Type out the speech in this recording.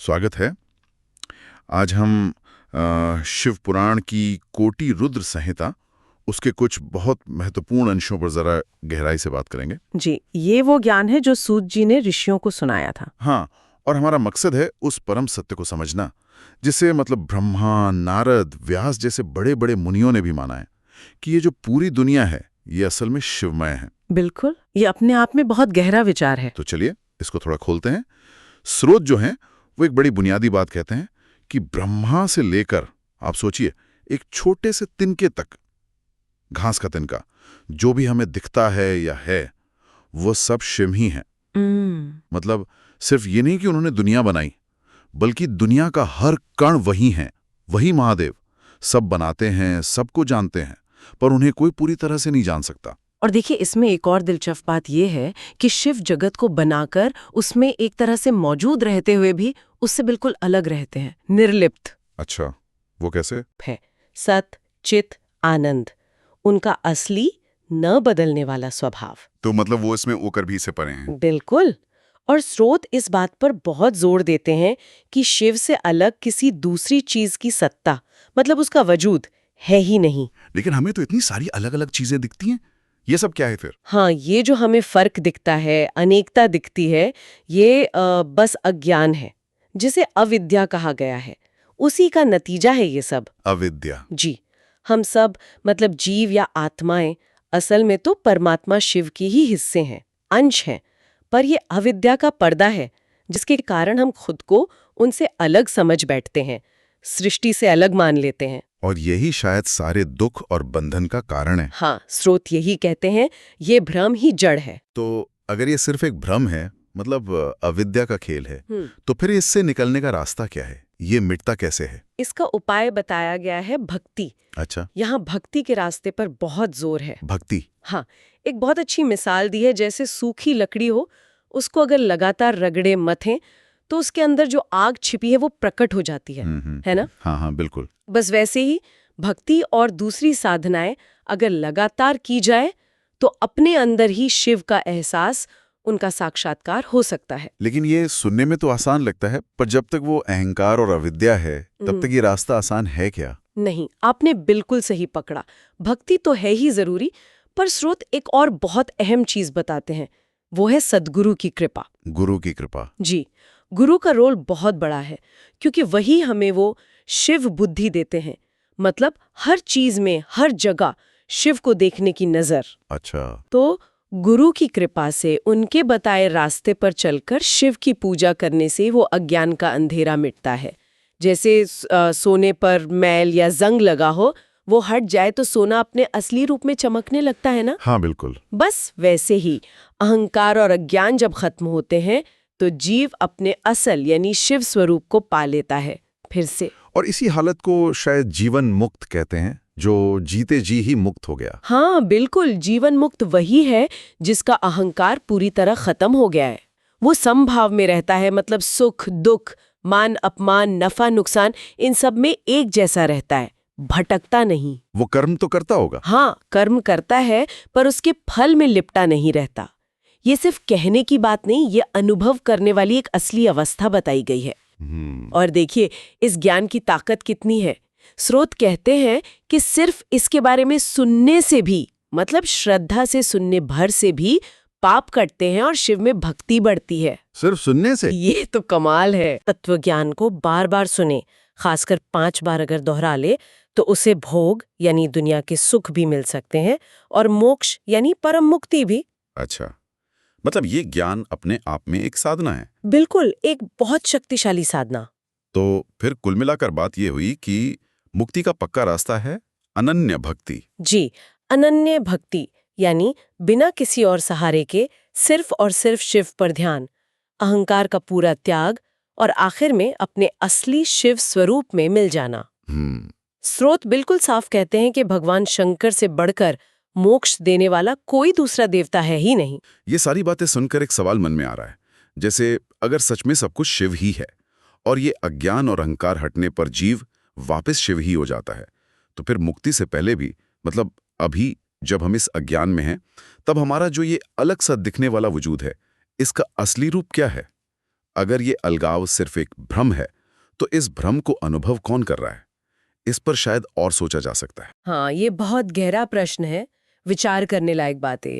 स्वागत है। आज हम शिव पुराण की कोटि रुद्र संहिता उसके कुछ बहुत महत्वपूर्ण अंशों पर जरा गहराई से बात करेंगे। जी, ये वो ज्ञान है जो सूत जी ने ऋषियों को सुनाया था। हाँ, और हमारा मकसद है उस परम सत्य को समझना जिसे मतलब ब्रह्मा, नारद, व्यास जैसे बड़े बड़े मुनियों ने भी माना है कि ये जो पूरी दुनिया है ये असल में शिवमय है। बिल्कुल, ये अपने आप में बहुत गहरा विचार है। तो चलिए इसको थोड़ा खोलते हैं। स्रोत जो हैं वो एक बड़ी बुनियादी बात कहते हैं कि ब्रह्मा से लेकर आप सोचिए एक छोटे से तिनके तक, घास का तिनका, जो भी हमें दिखता है या है वो सब शिव ही है। मतलब सिर्फ ये नहीं कि उन्होंने दुनिया बनाई, बल्कि दुनिया का हर कण वही है, वही महादेव सब बनाते हैं, सबको जानते हैं, पर उन्हें कोई पूरी तरह से नहीं जान सकता। और देखिए, इसमें एक और दिलचस्प बात यह है कि शिव जगत को बनाकर उसमें एक तरह से मौजूद रहते हुए भी उससे बिल्कुल अलग रहते हैं, निर्लिप्त अच्छा, वो कैसे? है। सत, चित, आनंद, उनका असली न बदलने वाला स्वभाव। तो मतलब वो इसमें ऊकर भी से परे हैं। बिल्कुल। और स्रोत इस बात पर बहुत जोर देते हैं कि शिव से अलग किसी दूसरी चीज की सत्ता, मतलब उसका वजूद, है ही नहीं। लेकिन हमें तो इतनी सारी अलग अलग चीजें दिखती हैं, ये सब क्या है फिर? हाँ, ये जो हमें फर्क दिखता है, अनेकता दिखती है, ये बस अज्ञान है, जिसे अविद्या कहा गया है। उसी का नतीजा है ये सब। अविद्या। जी, हम सब, मतलब जीव या आत्माएं, असल में तो परमात्मा शिव की ही हिस्से हैं, अंश हैं, पर ये अविद्या का पर्दा है जिसके कारण हम खुद को उनसे अलग समझ बैठते हैं, सृष्टि से अलग मान लेते हैं। और यही शायद सारे दुख और बंधन का कारण है। हाँ, स्रोत यही कहते हैं, ये भ्रम ही जड़ है। तो अगर ये सिर्फ एक भ्रम है, मतलब अविद्या का खेल है, तो फिर इससे निकलने का रास्ता क्या है? ये मिटता कैसे है? इसका उपाय बताया गया है भक्ति। अच्छा, यहाँ भक्ति के रास्ते पर बहुत जोर है। भक्ति। हाँ, एक बहुत अच्छी मिसाल दी है, जैसे सूखी लकड़ी हो, उसको अगर लगातार रगड़े मथें तो उसके अंदर जो आग छिपी है वो प्रकट हो जाती है ना? हाँ हाँ, बिल्कुल। बस वैसे ही भक्ति और दूसरी साधनाएं अगर लगातार की जाए तो अपने अंदर ही शिव का एहसास, उनका साक्षात्कार हो सकता है। लेकिन ये सुनने में तो आसान लगता है, पर जब तक वो अहंकार और अविद्या है तब तक ये रास्ता आसान है क्या? नहीं, आपने बिल्कुल सही पकड़ा। भक्ति तो है ही जरूरी, पर स्रोत एक और बहुत अहम चीज बताते हैं, वो है सद्गुरु की कृपा। गुरु की कृपा। जी, गुरु का रोल बहुत बड़ा है, क्योंकि वही हमें वो शिव बुद्धि देते हैं, मतलब हर चीज में, हर जगह शिव को देखने की नजर। अच्छा। तो गुरु की कृपा से, उनके बताए रास्ते पर चलकर शिव की पूजा करने से वो अज्ञान का अंधेरा मिटता है। जैसे सोने पर मैल या जंग लगा हो, वो हट जाए तो सोना अपने असली रूप में चमकने लगता है ना? हाँ, बिल्कुल। बस वैसे ही अहंकार और अज्ञान जब खत्म होते हैं तो जीव अपने असल यानी शिव स्वरूप को पा लेता है फिर से। और इसी हालत को शायद जीवन मुक्त कहते हैं, जो जीते जी ही मुक्त हो गया। हाँ बिल्कुल, जीवन मुक्त वही है जिसका अहंकार पूरी तरह खत्म हो गया है। वो समभाव में रहता है, मतलब सुख दुख, मान अपमान, नफा नुकसान, इन सब में एक जैसा रहता है, भटकता नहीं। वो कर्म तो करता होगा। हाँ, कर्म करता है, पर उसके फल में लिपटा नहीं रहता। ये सिर्फ कहने की बात नहीं, ये अनुभव करने वाली एक असली अवस्था बताई गई है। और देखिए इस ज्ञान की ताकत कितनी है। स्रोत कहते हैं कि सिर्फ इसके बारे में सुनने से भी, मतलब श्रद्धा से सुनने भर से भी पाप कटते हैं और शिव में भक्ति बढ़ती है। सिर्फ सुनने से? ये तो कमाल है। तत्व ज्ञान को बार बार सुने, खासकर 5 बार अगर दोहरा ले, तो उसे भोग यानी दुनिया के सुख भी मिल सकते हैं और मोक्ष यानी परम मुक्ति भी। अच्छा, मतलब ये ज्ञान अपने आप में एक साधना है। बिल्कुल, एक बहुत शक्तिशाली साधना। तो फिर कुल मिलाकर बात ये हुई कि मुक्ति का पक्का रास्ता है अनन्य भक्ति। जी, अनन्य भक्ति यानी बिना किसी और सहारे के सिर्फ और सिर्फ शिव पर ध्यान, अहंकार का पूरा त्याग और आखिर में अपने असली शिव स्वरूप में मिल जाना। स्रोत बिल्कुल साफ कहते हैं कि भगवान शंकर से बढ़कर मोक्ष देने वाला कोई दूसरा देवता है ही नहीं। ये सारी बातें सुनकर एक सवाल मन में आ रहा है, जैसे अगर सच में सब कुछ शिव ही है और ये अज्ञान और अहंकार हटने पर जीव वापस शिव ही हो जाता है, तो फिर मुक्ति से पहले भी, मतलब अभी जब हम इस अज्ञान में हैं, तब हमारा जो ये अलग सा दिखने वाला वजूद है, इसका असली रूप क्या है? अगर ये अलगाव सिर्फ एक भ्रम है तो इस भ्रम को अनुभव कौन कर रहा है? इस पर शायद और सोचा जा सकता है। हाँ, ये बहुत गहरा प्रश्न है, विचार करने लायक बात है।